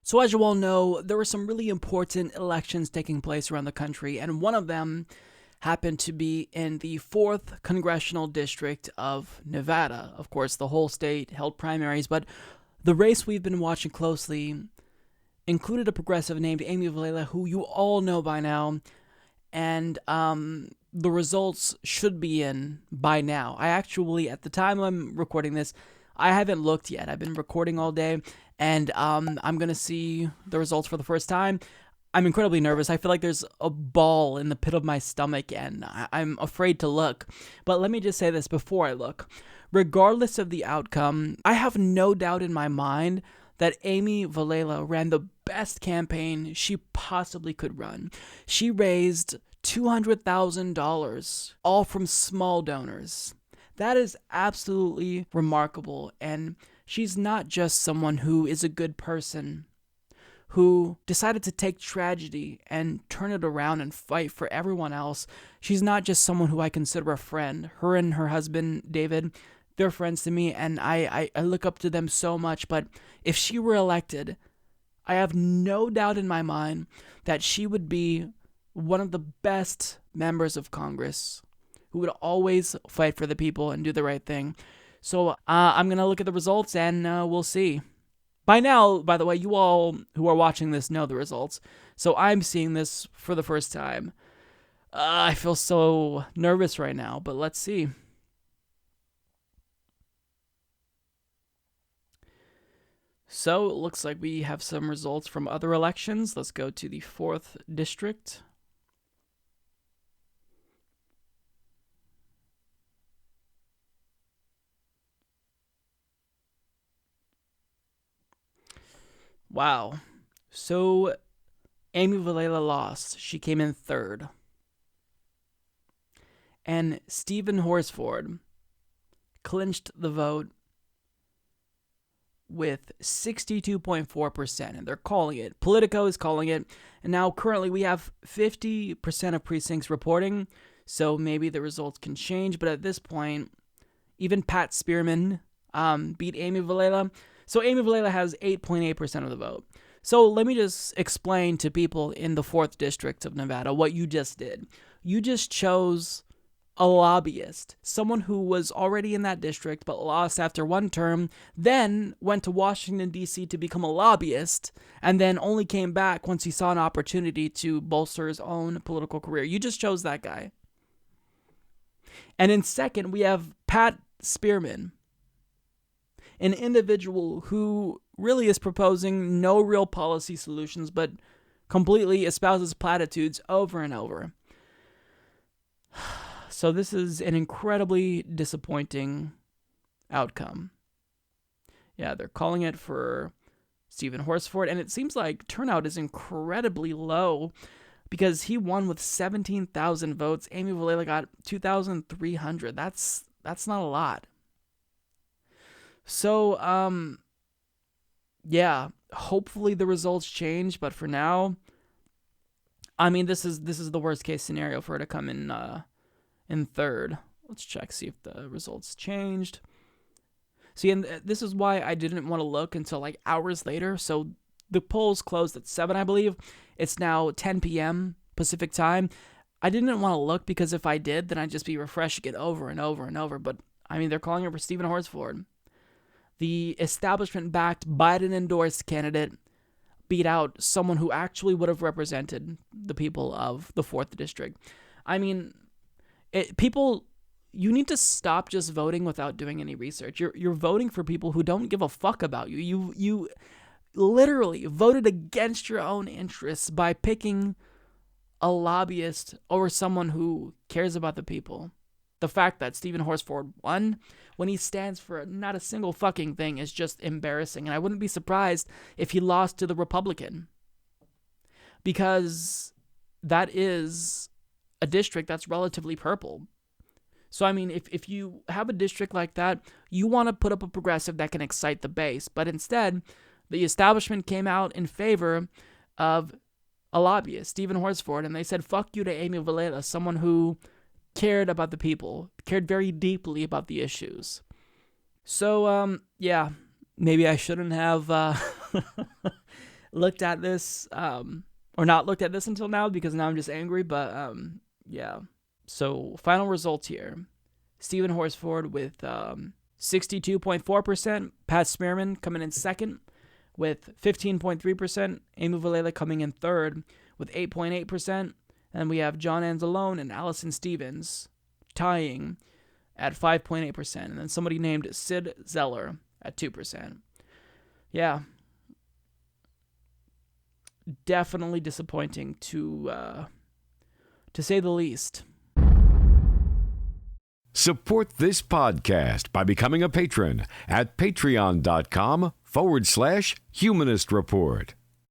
So as you all know, there were some really important elections taking place around the country, and one of them happened to be in the 4th Congressional District of Nevada. Of course, the whole state held primaries, but the race we've been watching closely included a progressive named Amy Vilela, who you all know by now, and the results should be in by now. I actually, at the time I'm recording this, I haven't looked yet. I've been recording all day, and I'm going to see the results for the first time. I'm incredibly nervous. I feel like there's a ball in the pit of my stomach, and I'm afraid to look. But let me just say this before I look. Regardless of the outcome, I have no doubt in my mind that Amy Vilela ran the best campaign she possibly could run. She raised $200,000, all from small donors. That is absolutely remarkable, and she's not just someone who is a good person, who decided to take tragedy and turn it around and fight for everyone else. She's not just someone who I consider a friend. Her and her husband, David, they're friends to me, and I look up to them so much, but if she were elected, I have no doubt in my mind that she would be one of the best members of Congress, who would always fight for the people and do the right thing. So I'm going to look at the results, and we'll see. By now, by the way, you all who are watching this know the results, so I'm seeing this for the first time. I feel so nervous right now, but let's see. So it looks like we have some results from other elections. Let's go to the 4th district. Wow. So Amy Vilela lost. She came in 3rd. And Stephen Horsford clinched the vote with 62.4%. And they're calling it. Politico is calling it. And now currently we have 50% of precincts reporting. So maybe the results can change. But at this point, even Pat Spearman beat Amy Vilela. So Amy Vilela has 8.8% of the vote. So let me just explain to people in the 4th District of Nevada what you just did. You just chose a lobbyist, someone who was already in that district but lost after one term, then went to Washington, D.C. to become a lobbyist, and then only came back once he saw an opportunity to bolster his own political career. You just chose that guy. And in 2nd, we have Pat Spearman, an individual who really is proposing no real policy solutions, but completely espouses platitudes over and over. So this is an incredibly disappointing outcome. Yeah, they're calling it for Stephen Horsford, and it seems like turnout is incredibly low because he won with 17,000 votes. Amy Vilela got 2,300. That's not a lot. So, yeah, hopefully the results change, but for now, I mean, this is the worst case scenario for her to come in 3rd. Let's check, see if the results changed. See, and this is why I didn't want to look until like hours later. So the polls closed at 7, I believe. It's now 10 p.m. Pacific time. I didn't want to look because if I did, then I'd just be refreshing it over and over and over. But, I mean, they're calling it for Stephen Horsford. The establishment-backed, Biden-endorsed candidate beat out someone who actually would have represented the people of the 4th District. I mean, you need to stop just voting without doing any research. You're voting for people who don't give a fuck about you. You literally voted against your own interests by picking a lobbyist over someone who cares about the people. The fact that Stephen Horsford won when he stands for not a single fucking thing is just embarrassing. And I wouldn't be surprised if he lost to the Republican. Because that is a district that's relatively purple. So, I mean, if you have a district like that, you want to put up a progressive that can excite the base. But instead, the establishment came out in favor of a lobbyist, Stephen Horsford, and they said, fuck you to Amy Vilela, someone who cared about the people, cared very deeply about the issues. So, yeah, maybe I shouldn't have looked at this, or not looked at this until now because now I'm just angry, but yeah. So final results here. Stephen Horsford with 62.4%, Pat Smearman coming in second with 15.3%, Amy Vilela coming in third with 8.8%, and we have John Anzalone and Allison Stevens tying at 5.8%, and then somebody named Sid Zeller at 2%. Yeah. Definitely disappointing to say the least. Support this podcast by becoming a patron at patreon.com/Humanist Report.